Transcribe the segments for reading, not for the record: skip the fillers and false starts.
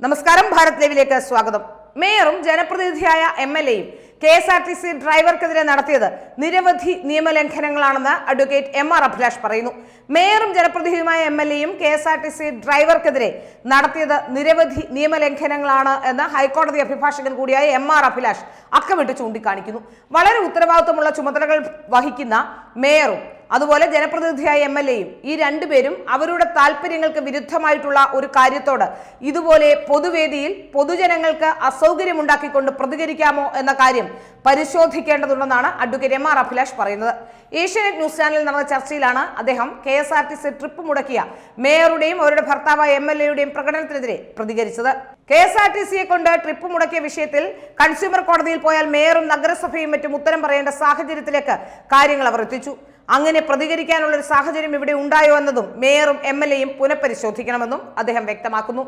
നമസ്കാരം, ഭാരത് ലൈവിലേക്ക് സ്വാഗതം. മേയറും ജനപ്രതിനിധിയായ എംഎൽഎയും KSRTC ഡ്രൈവർക്കെതിരെ നടത്തിയത് നിരവധി നിയമലംഘനങ്ങളാണെന്ന് അഡ്വക്കേറ്റ് MR അഭിലാഷ് പറയുന്നു. മേയറും ജനപ്രതിനിധിയുമായ എംഎൽഎയും KSRTC ഡ്രൈവർക്കെതിരെ നടത്തിയത് നിരവധി നിയമലംഘനങ്ങളാണ് എന്ന് ഹൈക്കോടതി അഭിഭാഷകൻ കൂടിയായ MR അഭിലാഷ് അക്കമിട്ട് ചൂണ്ടിക്കാണിക്കുന്നു. വളരെ ഉത്തരവാദിത്വമുള്ള ചുമതലകൾ വഹിക്കുന്ന മേയറും അതുപോലെ ജനപ്രതിനിധിയായ എംഎൽഎയും ഈ രണ്ടുപേരും അവരുടെ താല്പര്യങ്ങൾക്ക് വിരുദ്ധമായിട്ടുള്ള ഒരു കാര്യത്തോട് ഇതുപോലെ പൊതുവേദിയിൽ പൊതുജനങ്ങൾക്ക് അസൗകര്യമുണ്ടാക്കിക്കൊണ്ട് പ്രതികരിക്കാമോ എന്ന കാര്യം പരിശോധിക്കേണ്ടതുണ്ടെന്നാണ് അഡ്വക്കേറ്റ് MR അഭിലാഷ് പറയുന്നത്. ഏഷ്യാനെറ്റ് ന്യൂസ് ചാനലിൽ നടന്ന ചർച്ചയിലാണ് അദ്ദേഹം KSRTC ട്രിപ്പ് മുടക്കിയ മേയറുടെയും അവരുടെ ഭർത്താവായ MLAയുടെയും പ്രകടനത്തിനെതിരെ പ്രതികരിച്ചത്. KSRTCയെ കൊണ്ട് ട്രിപ്പ് മുടക്കിയ വിഷയത്തിൽ കൺസ്യൂമർ കോടതിയിൽ പോയാൽ മേയറും നഗരസഭയും മറ്റും ഉത്തരം പറയേണ്ട സാഹചര്യത്തിലേക്ക് കാര്യങ്ങൾ അവർ എത്തിച്ചു. അങ്ങനെ പ്രതികരിക്കാനുള്ള ഒരു സാഹചര്യം ഇവിടെ ഉണ്ടായോ എന്നതും മേയറും MLAയും പുനഃപരിശോധിക്കണമെന്നും അദ്ദേഹം വ്യക്തമാക്കുന്നു.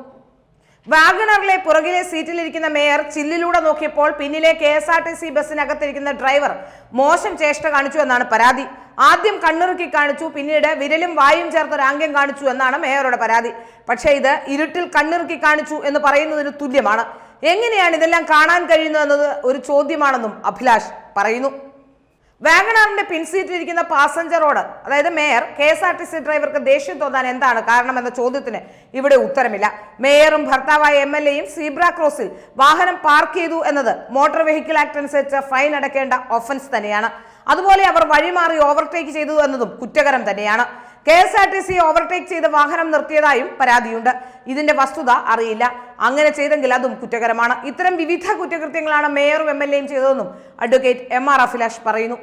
വാഗണറിലെ പുറകിലെ സീറ്റിലിരിക്കുന്ന മേയർ ചില്ലിലൂടെ നോക്കിയപ്പോൾ പിന്നിലെ KSRTC ബസ്സിനകത്തിരിക്കുന്ന ഡ്രൈവർ മോശം ചേഷ്ട കാണിച്ചു എന്നാണ് പരാതി. ആദ്യം കണ്ണിറുക്കി കാണിച്ചു, പിന്നീട് വിരലും വായും ചേർത്ത് ഒരാംഗ്യം കാണിച്ചു എന്നാണ് മേയറുടെ പരാതി. പക്ഷേ ഇത് ഇരുട്ടിൽ കണ്ണിറുക്കി കാണിച്ചു എന്ന് പറയുന്നതിന് തുല്യമാണ്. എങ്ങനെയാണ് ഇതെല്ലാം കാണാൻ കഴിയുന്നത് എന്നത് ഒരു ചോദ്യമാണെന്നും അഭിലാഷ് പറയുന്നു. വാഗണറിന്റെ പിൻസീറ്റിലിരിക്കുന്ന പാസഞ്ചറോട്, അതായത് മേയർ, KSRTC ഡ്രൈവർക്ക് ദേഷ്യം തോന്നാൻ എന്താണ് കാരണം എന്ന ചോദ്യത്തിന് ഇവിടെ ഉത്തരമില്ല. മേയറും ഭർത്താവായ MLAയും സീബ്ര ക്രോസിൽ വാഹനം പാർക്ക് ചെയ്തു എന്നത് മോട്ടോർ വെഹിക്കിൾ ആക്ട് അനുസരിച്ച് ഫൈൻ അടയ്ക്കേണ്ട ഒഫൻസ് തന്നെയാണ്. അതുപോലെ അവർ വഴിമാറി ഓവർടേക്ക് ചെയ്തു എന്നതും കുറ്റകരം തന്നെയാണ്. KSRTC ഓവർടേക്ക് ചെയ്ത് വാഹനം നിർത്തിയതായും പരാതിയുണ്ട്. ഇതിന്റെ വസ്തുത അറിയില്ല. അങ്ങനെ ചെയ്തെങ്കിൽ അതും കുറ്റകരമാണ്. ഇത്തരം വിവിധ കുറ്റകൃത്യങ്ങളാണ് മേയറും MLAയും ചെയ്തതെന്നും അഡ്വക്കേറ്റ് MR അഭിലാഷ് പറയുന്നു.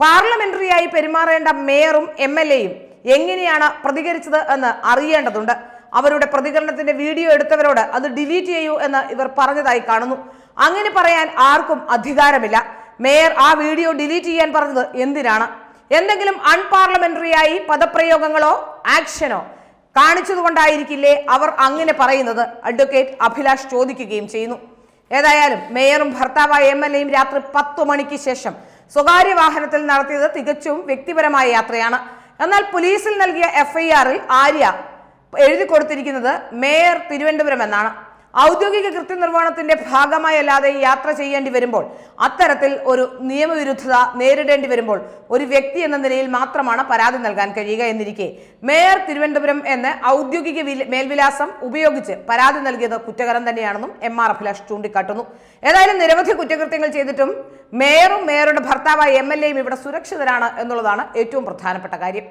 പാർലമെന്ററിയായി പെരുമാറേണ്ട മേയറും MLAയും എങ്ങനെയാണ് പ്രതികരിച്ചത് എന്ന് അറിയേണ്ടതുണ്ട്. അവരുടെ പ്രതികരണത്തിന്റെ വീഡിയോ എടുത്തവരോട് അത് ഡിലീറ്റ് ചെയ്യൂ എന്ന് ഇവർ പറഞ്ഞതായി കാണുന്നു. അങ്ങനെ പറയാൻ ആർക്കും അധികാരമില്ല. മേയർ ആ വീഡിയോ ഡിലീറ്റ് ചെയ്യാൻ പറഞ്ഞത് എന്തിനാണ്? എന്തെങ്കിലും അൺപാർലമെന്ററിയായി പദപ്രയോഗങ്ങളോ ആക്ഷനോ കാണിച്ചതുകൊണ്ടായിരിക്കില്ലേ അവർ അങ്ങനെ പറയുന്നത്? അഡ്വക്കേറ്റ് അഭിലാഷ് ചോദിക്കുകയും ചെയ്യുന്നു. ഏതായാലും മേയറും ഭർത്താവായ MLAയും രാത്രി 10 മണിക്ക് ശേഷം സ്വകാര്യ വാഹനത്തിൽ നടത്തിയത് തികച്ചും വ്യക്തിപരമായ യാത്രയാണ്. എന്നാൽ പോലീസിൽ നൽകിയ FIR-ൽ ആര്യ എഴുതി കൊടുത്തിരിക്കുന്നത് മേയർ തിരുവനന്തപുരം എന്നാണ്. ഔദ്യോഗിക കൃത്യനിർവഹണത്തിന്റെ ഭാഗമായി അല്ലാതെ യാത്ര ചെയ്യേണ്ടി വരുമ്പോൾ, അത്തരത്തിൽ ഒരു നിയമവിരുദ്ധത നേരിടേണ്ടി വരുമ്പോൾ ഒരു വ്യക്തി എന്ന നിലയിൽ മാത്രമാണ് പരാതി നൽകാൻ കഴിയുക എന്നിരിക്കെ മേയർ തിരുവനന്തപുരം എന്ന് ഔദ്യോഗിക മേൽവിലാസം ഉപയോഗിച്ച് പരാതി നൽകിയത് കുറ്റകരം തന്നെയാണെന്നും MR അഭിലാഷ് ചൂണ്ടിക്കാട്ടുന്നു. ഏതായാലും നിരവധി കുറ്റകൃത്യങ്ങൾ ചെയ്തിട്ടും മേയറും മേയറുടെ ഭർത്താവായ MLAയും ഇവിടെ സുരക്ഷിതരാണ് എന്നുള്ളതാണ് ഏറ്റവും പ്രധാനപ്പെട്ട കാര്യം.